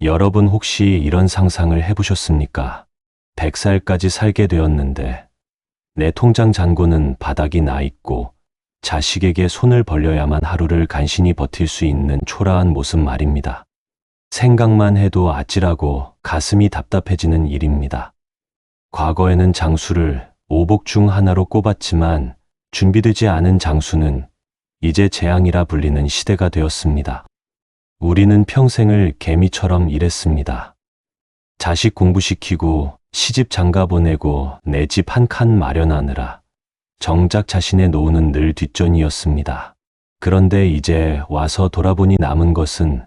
여러분 혹시 이런 상상을 해보셨습니까? 100살까지 살게 되었는데 내 통장 잔고는 바닥이 나 있고 자식에게 손을 벌려야만 하루를 간신히 버틸 수 있는 초라한 모습 말입니다. 생각만 해도 아찔하고 가슴이 답답해지는 일입니다. 과거에는 장수를 오복 중 하나로 꼽았지만 준비되지 않은 장수는 이제 재앙이라 불리는 시대가 되었습니다. 우리는 평생을 개미처럼 일했습니다. 자식 공부시키고 시집 장가 보내고 내 집 한 칸 마련하느라 정작 자신의 노후는 늘 뒷전이었습니다. 그런데 이제 와서 돌아보니 남은 것은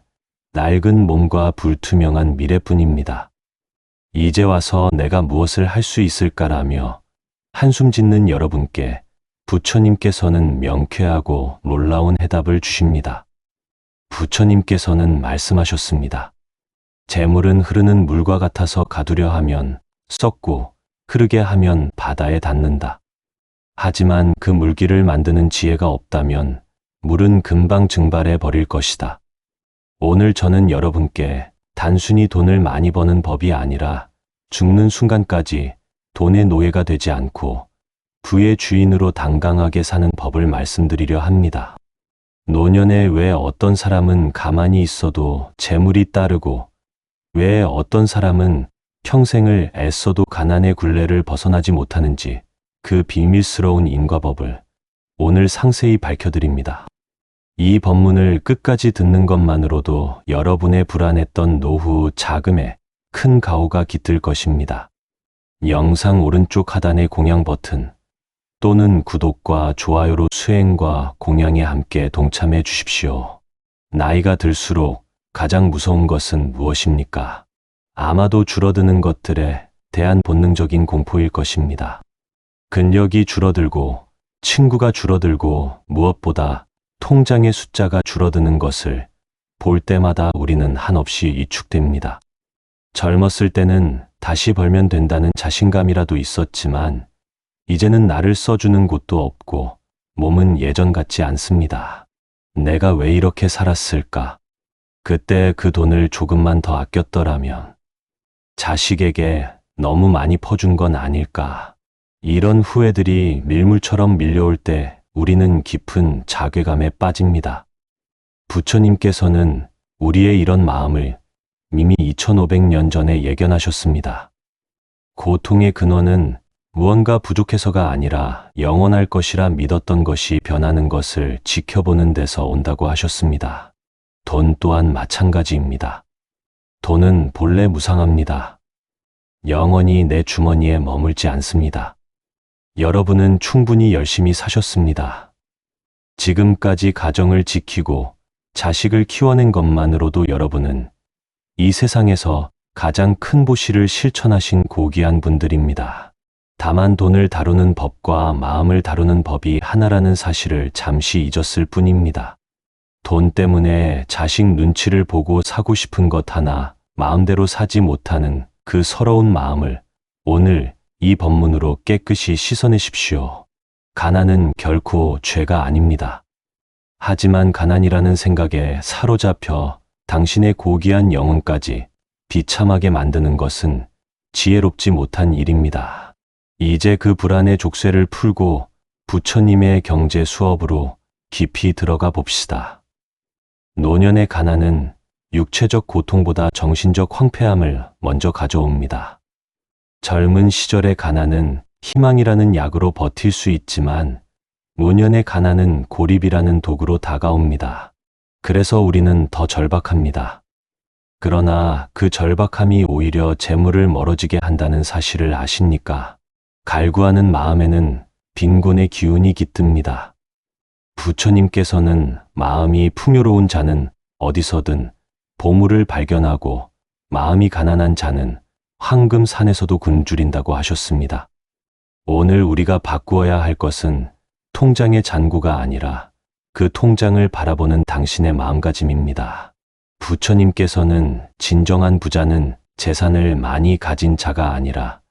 낡은 몸과 불투명한 미래뿐입니다. 이제 와서 내가 무엇을 할 수 있을까라며 한숨 짓는 여러분께 부처님께서는 명쾌하고 놀라운 해답을 주십니다. 부처님께서는 말씀하셨습니다. 재물은 흐르는 물과 같아서 가두려 하면 썩고 흐르게 하면 바다에 닿는다. 하지만 그 물길을 만드는 지혜가 없다면 물은 금방 증발해 버릴 것이다. 오늘 저는 여러분께 단순히 돈을 많이 버는 법이 아니라 죽는 순간까지 돈의 노예가 되지 않고 부의 주인으로 당당하게 사는 법을 말씀드리려 합니다. 노년에 왜 어떤 사람은 가만히 있어도 재물이 따르고 왜 어떤 사람은 평생을 애써도 가난의 굴레를 벗어나지 못하는지 그 비밀스러운 인과법을 오늘 상세히 밝혀드립니다. 이 법문을 끝까지 듣는 것만으로도 여러분의 불안했던 노후 자금에 큰 가오가 깃들 것입니다. 영상 오른쪽 하단의 공양 버튼 또는 구독과 좋아요로 수행과 공양에 함께 동참해 주십시오. 나이가 들수록 가장 무서운 것은 무엇입니까? 아마도 줄어드는 것들에 대한 본능적인 공포일 것입니다. 근력이 줄어들고 친구가 줄어들고 무엇보다 통장의 숫자가 줄어드는 것을 볼 때마다 우리는 한없이 위축됩니다. 젊었을 때는 다시 벌면 된다는 자신감이라도 있었지만 이제는 나를 써주는 곳도 없고 몸은 예전 같지 않습니다. 내가 왜 이렇게 살았을까? 그때 그 돈을 조금만 더 아꼈더라면 자식에게 너무 많이 퍼준 건 아닐까? 이런 후회들이 밀물처럼 밀려올 때 우리는 깊은 자괴감에 빠집니다. 부처님께서는 우리의 이런 마음을 이미 2500년 전에 예견하셨습니다. 고통의 근원은 무언가 부족해서가 아니라 영원할 것이라 믿었던 것이 변하는 것을 지켜보는 데서 온다고 하셨습니다. 돈 또한 마찬가지입니다. 돈은 본래 무상합니다. 영원히 내 주머니에 머물지 않습니다. 여러분은 충분히 열심히 사셨습니다. 지금까지 가정을 지키고 자식을 키워낸 것만으로도 여러분은 이 세상에서 가장 큰 보시를 실천하신 고귀한 분들입니다. 다만 돈을 다루는 법과 마음을 다루는 법이 하나라는 사실을 잠시 잊었을 뿐입니다. 돈 때문에 자식 눈치를 보고 사고 싶은 것 하나 마음대로 사지 못하는 그 서러운 마음을 오늘 이 법문으로 깨끗이 씻어내십시오. 가난은 결코 죄가 아닙니다. 하지만 가난이라는 생각에 사로잡혀 당신의 고귀한 영혼까지 비참하게 만드는 것은 지혜롭지 못한 일입니다. 이제 그 불안의 족쇄를 풀고 부처님의 경제 수업으로 깊이 들어가 봅시다. 노년의 가난은 육체적 고통보다 정신적 황폐함을 먼저 가져옵니다. 젊은 시절의 가난은 희망이라는 약으로 버틸 수 있지만 노년의 가난은 고립이라는 도구로 다가옵니다. 그래서 우리는 더 절박합니다. 그러나 그 절박함이 오히려 재물을 멀어지게 한다는 사실을 아십니까? 갈구하는 마음에는 빈곤의 기운이 깃듭니다. 부처님께서는 마음이 풍요로운 자는 어디서든 보물을 발견하고 마음이 가난한 자는 황금산에서도 굶주린다고 하셨습니다. 오늘 우리가 바꾸어야 할 것은 통장의 잔고가 아니라 그 통장을 바라보는 당신의 마음가짐입니다. 부처님께서는 진정한 부자는 재산을 많이 가진 자가 아니라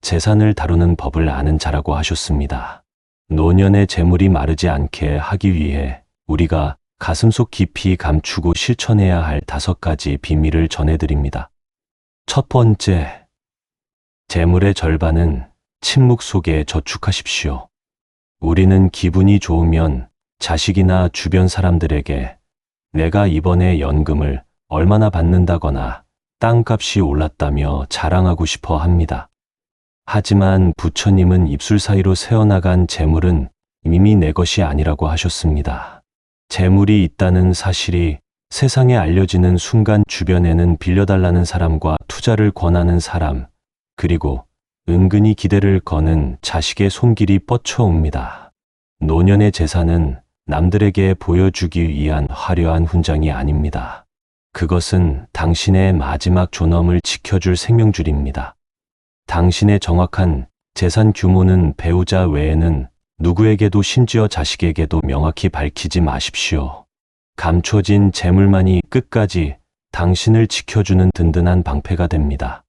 재산을 다루는 법을 아는 자라고 하셨습니다. 노년의 재물이 마르지 않게 하기 위해 우리가 가슴속 깊이 감추고 실천해야 할 5가지 비밀을 전해드립니다. 첫 번째, 재물의 절반은 침묵 속에 저축하십시오. 우리는 기분이 좋으면 자식이나 주변 사람들에게 내가 이번에 연금을 얼마나 받는다거나 땅값이 올랐다며 자랑하고 싶어 합니다. 하지만 부처님은 입술 사이로 새어나간 재물은 이미 내 것이 아니라고 하셨습니다. 재물이 있다는 사실이 세상에 알려지는 순간 주변에는 빌려달라는 사람과 투자를 권하는 사람, 그리고 은근히 기대를 거는 자식의 손길이 뻗쳐옵니다. 노년의 재산은 남들에게 보여주기 위한 화려한 훈장이 아닙니다. 그것은 당신의 마지막 존엄을 지켜줄 생명줄입니다. 당신의 정확한 재산 규모는 배우자 외에는 누구에게도 심지어 자식에게도 명확히 밝히지 마십시오. 감춰진 재물만이 끝까지 당신을 지켜주는 든든한 방패가 됩니다.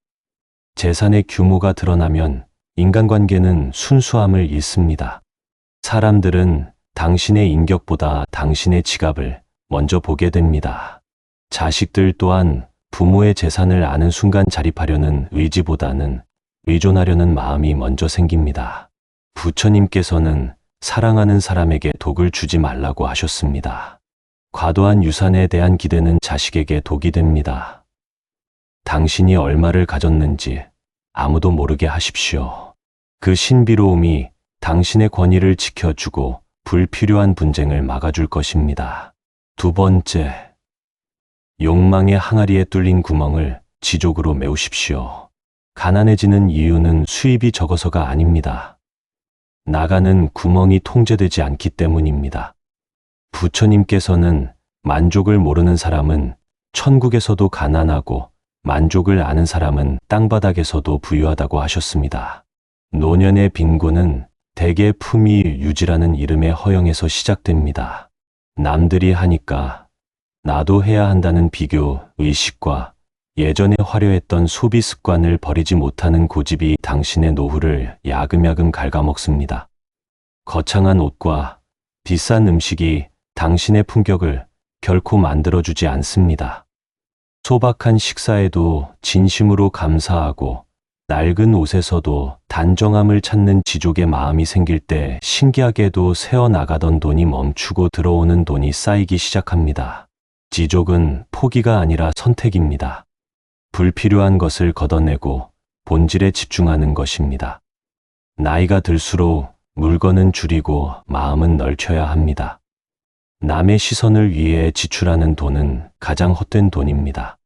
재산의 규모가 드러나면 인간관계는 순수함을 잃습니다. 사람들은 당신의 인격보다 당신의 지갑을 먼저 보게 됩니다. 자식들 또한 부모의 재산을 아는 순간 자립하려는 의지보다는 의존하려는 마음이 먼저 생깁니다. 부처님께서는 사랑하는 사람에게 독을 주지 말라고 하셨습니다. 과도한 유산에 대한 기대는 자식에게 독이 됩니다. 당신이 얼마를 가졌는지 아무도 모르게 하십시오. 그 신비로움이 당신의 권위를 지켜주고 불필요한 분쟁을 막아줄 것입니다. 두 번째, 욕망의 항아리에 뚫린 구멍을 지족으로 메우십시오. 가난해지는 이유는 수입이 적어서가 아닙니다. 나가는 구멍이 통제되지 않기 때문입니다. 부처님께서는 만족을 모르는 사람은 천국에서도 가난하고 만족을 아는 사람은 땅바닥에서도 부유하다고 하셨습니다. 노년의 빈곤은 대개 품위 유지라는 이름의 허영에서 시작됩니다. 남들이 하니까 나도 해야 한다는 비교 의식과 예전에 화려했던 소비 습관을 버리지 못하는 고집이 당신의 노후를 야금야금 갉아먹습니다. 거창한 옷과 비싼 음식이 당신의 품격을 결코 만들어주지 않습니다. 소박한 식사에도 진심으로 감사하고 낡은 옷에서도 단정함을 찾는 지족의 마음이 생길 때 신기하게도 새어나가던 돈이 멈추고 들어오는 돈이 쌓이기 시작합니다. 지족은 포기가 아니라 선택입니다. 불필요한 것을 걷어내고 본질에 집중하는 것입니다. 나이가 들수록 물건은 줄이고 마음은 넓혀야 합니다. 남의 시선을 위해 지출하는 돈은 가장 헛된 돈입니다.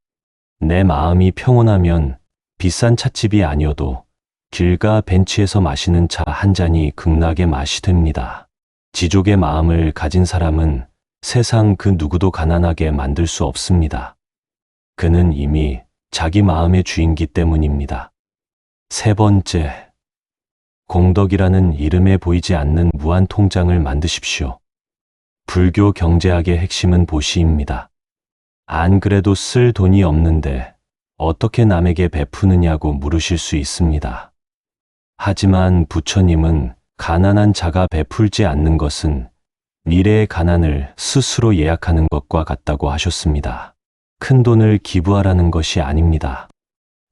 내 마음이 평온하면 비싼 찻집이 아니어도 길가 벤치에서 마시는 차 한 잔이 극락의 맛이 됩니다. 지족의 마음을 가진 사람은 세상 그 누구도 가난하게 만들 수 없습니다. 그는 이미 자기 마음의 주인기 때문입니다. 세 번째, 공덕이라는 이름에 보이지 않는 무한 통장을 만드십시오. 불교 경제학의 핵심은 보시입니다. 안 그래도 쓸 돈이 없는데 어떻게 남에게 베푸느냐고 물으실 수 있습니다. 하지만 부처님은 가난한 자가 베풀지 않는 것은 미래의 가난을 스스로 예약하는 것과 같다고 하셨습니다. 큰 돈을 기부하라는 것이 아닙니다.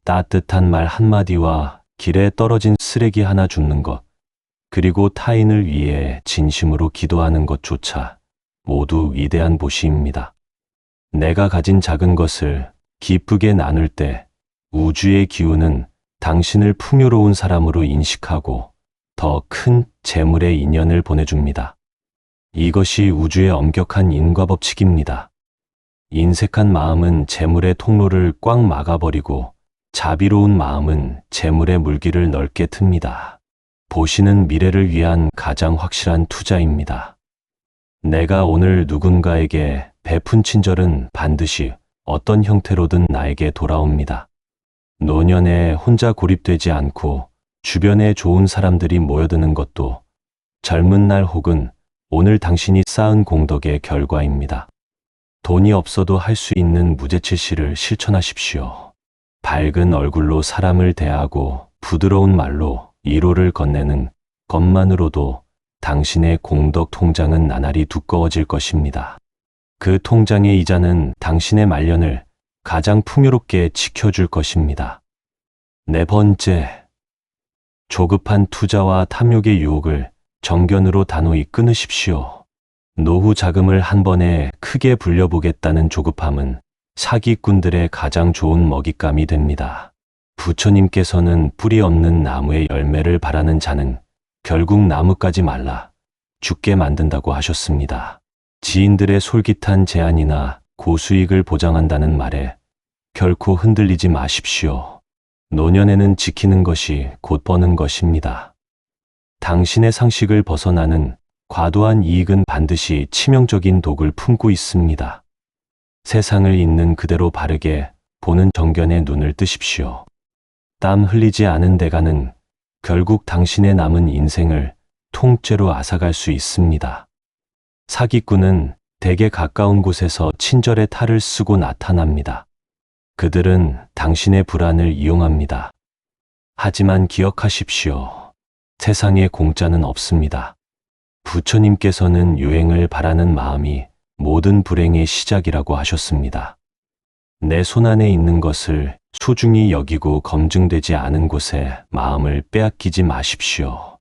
따뜻한 말 한마디와 길에 떨어진 쓰레기 하나 줍는 것, 그리고 타인을 위해 진심으로 기도하는 것조차 모두 위대한 보시입니다. 내가 가진 작은 것을 기쁘게 나눌 때 우주의 기운은 당신을 풍요로운 사람으로 인식하고 더 큰 재물의 인연을 보내줍니다. 이것이 우주의 엄격한 인과법칙입니다. 인색한 마음은 재물의 통로를 꽉 막아버리고 자비로운 마음은 재물의 물길을 넓게 틉니다. 보시는 미래를 위한 가장 확실한 투자입니다. 내가 오늘 누군가에게 베푼 친절은 반드시 어떤 형태로든 나에게 돌아옵니다. 노년에 혼자 고립되지 않고 주변에 좋은 사람들이 모여드는 것도 젊은 날 혹은 오늘 당신이 쌓은 공덕의 결과입니다. 돈이 없어도 할 수 있는 무재치시를 실천하십시오. 밝은 얼굴로 사람을 대하고 부드러운 말로 위로를 건네는 것만으로도 당신의 공덕 통장은 나날이 두꺼워질 것입니다. 그 통장의 이자는 당신의 말년을 가장 풍요롭게 지켜줄 것입니다. 네 번째, 조급한 투자와 탐욕의 유혹을 정견으로 단호히 끊으십시오. 노후 자금을 한 번에 크게 불려보겠다는 조급함은 사기꾼들의 가장 좋은 먹잇감이 됩니다. 부처님께서는 뿌리 없는 나무의 열매를 바라는 자는 결국 나무까지 말라 죽게 만든다고 하셨습니다. 지인들의 솔깃한 제안이나 고수익을 보장한다는 말에 결코 흔들리지 마십시오. 노년에는 지키는 것이 곧 버는 것입니다. 당신의 상식을 벗어나는 과도한 이익은 반드시 치명적인 독을 품고 있습니다. 세상을 있는 그대로 바르게 보는 정견에 눈을 뜨십시오. 땀 흘리지 않은 대가는 결국 당신의 남은 인생을 통째로 앗아갈 수 있습니다. 사기꾼은 대개 가까운 곳에서 친절의 탈을 쓰고 나타납니다. 그들은 당신의 불안을 이용합니다. 하지만 기억하십시오. 세상에 공짜는 없습니다. 부처님께서는 유행을 바라는 마음이 모든 불행의 시작이라고 하셨습니다. 내 손안에 있는 것을 소중히 여기고 검증되지 않은 곳에 마음을 빼앗기지 마십시오.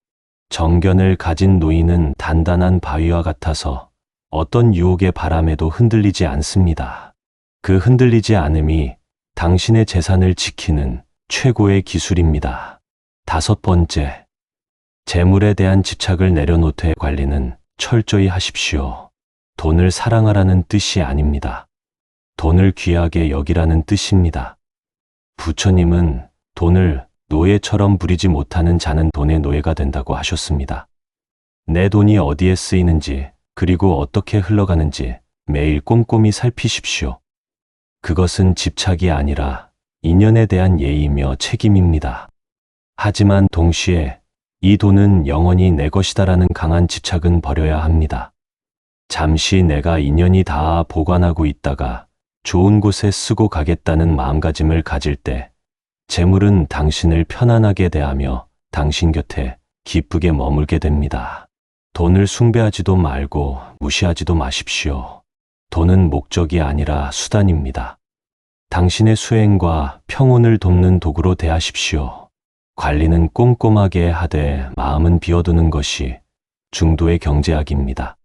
정견을 가진 노인은 단단한 바위와 같아서 어떤 유혹의 바람에도 흔들리지 않습니다. 그 흔들리지 않음이 당신의 재산을 지키는 최고의 기술입니다. 다섯 번째, 재물에 대한 집착을 내려놓되 관리는 철저히 하십시오. 돈을 사랑하라는 뜻이 아닙니다. 돈을 귀하게 여기라는 뜻입니다. 부처님은 돈을 노예처럼 부리지 못하는 자는 돈의 노예가 된다고 하셨습니다. 내 돈이 어디에 쓰이는지 그리고 어떻게 흘러가는지 매일 꼼꼼히 살피십시오. 그것은 집착이 아니라 인연에 대한 예의이며 책임입니다. 하지만 동시에 이 돈은 영원히 내 것이다라는 강한 집착은 버려야 합니다. 잠시 내가 인연이 닿아 보관하고 있다가 좋은 곳에 쓰고 가겠다는 마음가짐을 가질 때 재물은 당신을 편안하게 대하며 당신 곁에 기쁘게 머물게 됩니다. 돈을 숭배하지도 말고 무시하지도 마십시오. 돈은 목적이 아니라 수단입니다. 당신의 수행과 평온을 돕는 도구로 대하십시오. 관리는 꼼꼼하게 하되 마음은 비워두는 것이 중도의 경제학입니다.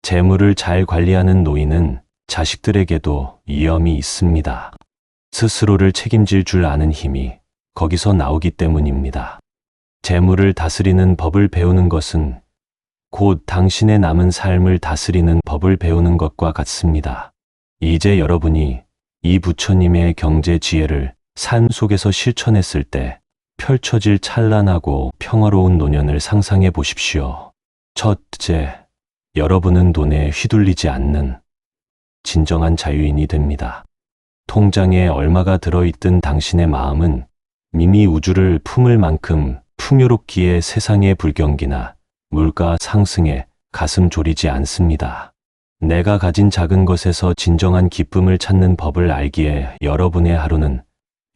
재물을 잘 관리하는 노인은 자식들에게도 위엄이 있습니다. 스스로를 책임질 줄 아는 힘이 거기서 나오기 때문입니다. 재물을 다스리는 법을 배우는 것은 곧 당신의 남은 삶을 다스리는 법을 배우는 것과 같습니다. 이제 여러분이 이 부처님의 경제 지혜를 삶 속에서 실천했을 때 펼쳐질 찬란하고 평화로운 노년을 상상해 보십시오. 첫째, 여러분은 돈에 휘둘리지 않는 진정한 자유인이 됩니다. 통장에 얼마가 들어있든 당신의 마음은 미미 우주를 품을 만큼 풍요롭기에 세상의 불경기나 물가 상승에 가슴 졸이지 않습니다. 내가 가진 작은 것에서 진정한 기쁨을 찾는 법을 알기에 여러분의 하루는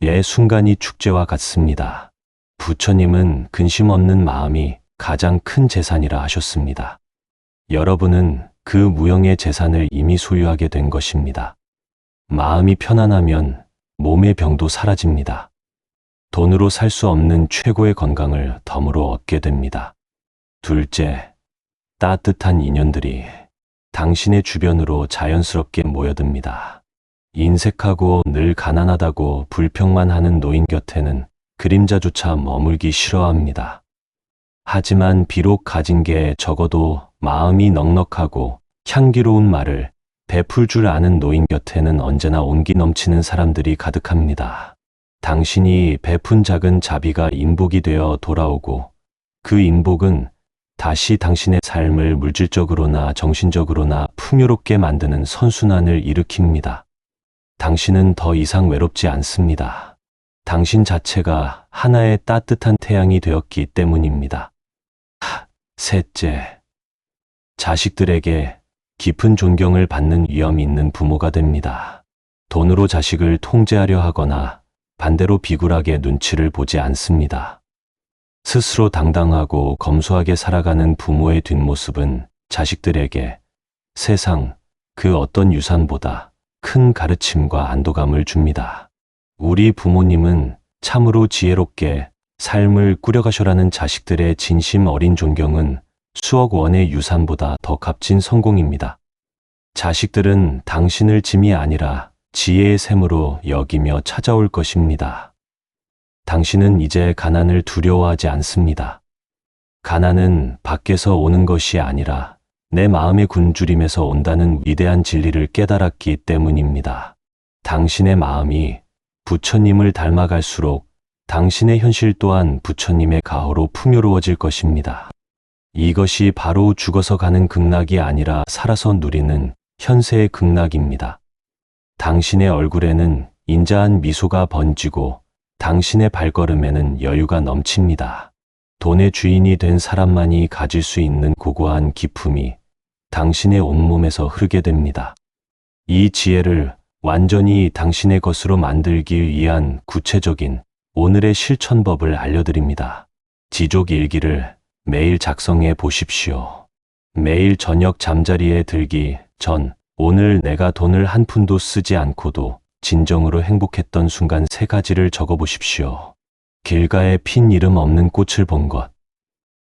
매 순간이 축제와 같습니다. 부처님은 근심 없는 마음이 가장 큰 재산이라 하셨습니다. 여러분은 그 무형의 재산을 이미 소유하게 된 것입니다. 마음이 편안하면 몸의 병도 사라집니다. 돈으로 살 수 없는 최고의 건강을 덤으로 얻게 됩니다. 둘째, 따뜻한 인연들이 당신의 주변으로 자연스럽게 모여듭니다. 인색하고 늘 가난하다고 불평만 하는 노인 곁에는 그림자조차 머물기 싫어합니다. 하지만 비록 가진 게 적어도 마음이 넉넉하고 향기로운 말을 베풀 줄 아는 노인 곁에는 언제나 온기 넘치는 사람들이 가득합니다. 당신이 베푼 작은 자비가 인복이 되어 돌아오고 그 인복은 다시 당신의 삶을 물질적으로나 정신적으로나 풍요롭게 만드는 선순환을 일으킵니다. 당신은 더 이상 외롭지 않습니다. 당신 자체가 하나의 따뜻한 태양이 되었기 때문입니다. 셋째, 자식들에게 깊은 존경을 받는 위엄이 있는 부모가 됩니다. 돈으로 자식을 통제하려 하거나 반대로 비굴하게 눈치를 보지 않습니다. 스스로 당당하고 검소하게 살아가는 부모의 뒷모습은 자식들에게 세상 그 어떤 유산보다 큰 가르침과 안도감을 줍니다. 우리 부모님은 참으로 지혜롭게 삶을 꾸려가셔라는 자식들의 진심 어린 존경은 수억 원의 유산보다 더 값진 성공입니다. 자식들은 당신을 짐이 아니라 지혜의 샘으로 여기며 찾아올 것입니다. 당신은 이제 가난을 두려워하지 않습니다. 가난은 밖에서 오는 것이 아니라 내 마음의 굶주림에서 온다는 위대한 진리를 깨달았기 때문입니다. 당신의 마음이 부처님을 닮아갈수록 당신의 현실 또한 부처님의 가호로 풍요로워질 것입니다. 이것이 바로 죽어서 가는 극락이 아니라 살아서 누리는 현세의 극락입니다. 당신의 얼굴에는 인자한 미소가 번지고 당신의 발걸음에는 여유가 넘칩니다. 돈의 주인이 된 사람만이 가질 수 있는 고고한 기품이 당신의 온몸에서 흐르게 됩니다. 이 지혜를 완전히 당신의 것으로 만들기 위한 구체적인 오늘의 실천법을 알려드립니다. 지족 일기를 매일 작성해 보십시오. 매일 저녁 잠자리에 들기 전 오늘 내가 돈을 한 푼도 쓰지 않고도 진정으로 행복했던 순간 3가지를 적어보십시오. 길가에 핀 이름 없는 꽃을 본 것,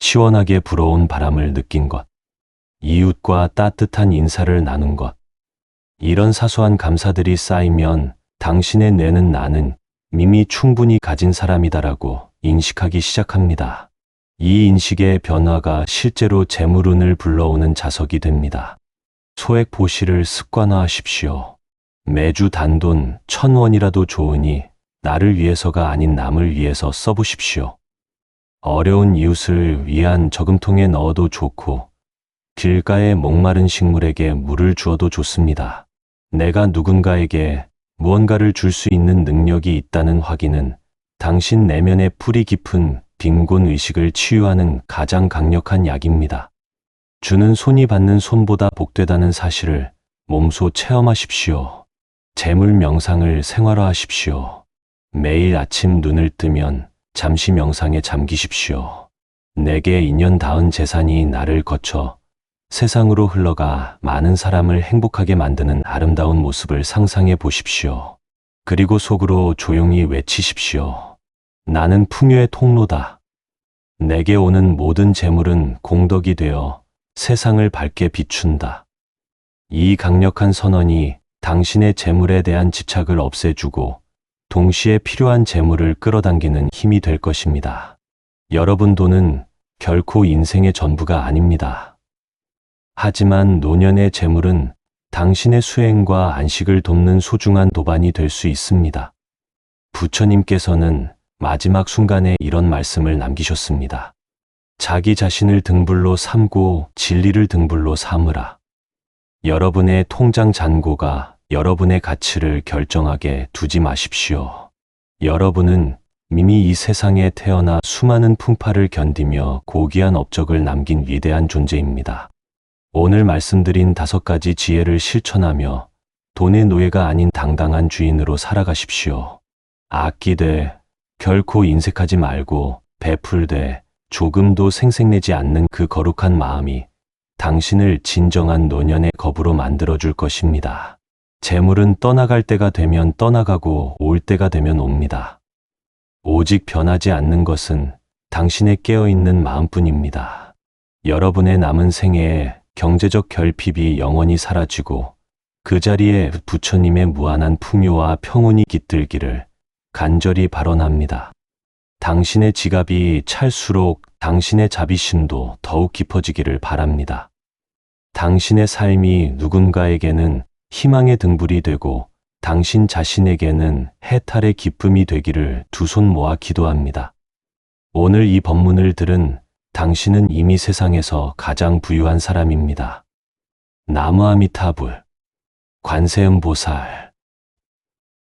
시원하게 불어온 바람을 느낀 것, 이웃과 따뜻한 인사를 나눈 것. 이런 사소한 감사들이 쌓이면 당신의 뇌는 나는 이미 충분히 가진 사람이다라고 인식하기 시작합니다. 이 인식의 변화가 실제로 재물운을 불러오는 자석이 됩니다. 소액 보시를 습관화하십시오. 매주 단돈 1,000원이라도 좋으니 나를 위해서가 아닌 남을 위해서 써보십시오. 어려운 이웃을 위한 저금통에 넣어도 좋고 길가에 목마른 식물에게 물을 주어도 좋습니다. 내가 누군가에게 무언가를 줄 수 있는 능력이 있다는 확인은 당신 내면의 뿌리 깊은 빈곤 의식을 치유하는 가장 강력한 약입니다. 주는 손이 받는 손보다 복되다는 사실을 몸소 체험하십시오. 재물 명상을 생활화하십시오. 매일 아침 눈을 뜨면 잠시 명상에 잠기십시오. 내게 인연 닿은 재산이 나를 거쳐 세상으로 흘러가 많은 사람을 행복하게 만드는 아름다운 모습을 상상해 보십시오. 그리고 속으로 조용히 외치십시오. 나는 풍요의 통로다. 내게 오는 모든 재물은 공덕이 되어 세상을 밝게 비춘다. 이 강력한 선언이 당신의 재물에 대한 집착을 없애주고 동시에 필요한 재물을 끌어당기는 힘이 될 것입니다. 여러분 돈은 결코 인생의 전부가 아닙니다. 하지만 노년의 재물은 당신의 수행과 안식을 돕는 소중한 도반이 될 수 있습니다. 부처님께서는 마지막 순간에 이런 말씀을 남기셨습니다. 자기 자신을 등불로 삼고 진리를 등불로 삼으라. 여러분의 통장 잔고가 여러분의 가치를 결정하게 두지 마십시오. 여러분은 이미 이 세상에 태어나 수많은 풍파를 견디며 고귀한 업적을 남긴 위대한 존재입니다. 오늘 말씀드린 5가지 지혜를 실천하며 돈의 노예가 아닌 당당한 주인으로 살아가십시오. 아끼되 결코 인색하지 말고 베풀되 조금도 생색내지 않는 그 거룩한 마음이 당신을 진정한 노년의 겁으로 만들어줄 것입니다. 재물은 떠나갈 때가 되면 떠나가고 올 때가 되면 옵니다. 오직 변하지 않는 것은 당신의 깨어있는 마음뿐입니다. 여러분의 남은 생애에 경제적 결핍이 영원히 사라지고 그 자리에 부처님의 무한한 풍요와 평온이 깃들기를 간절히 발언합니다. 당신의 지갑이 찰수록 당신의 자비심도 더욱 깊어지기를 바랍니다. 당신의 삶이 누군가에게는 희망의 등불이 되고 당신 자신에게는 해탈의 기쁨이 되기를 두 손 모아 기도합니다. 오늘 이 법문을 들은 당신은 이미 세상에서 가장 부유한 사람입니다. 나무아미타불, 관세음보살.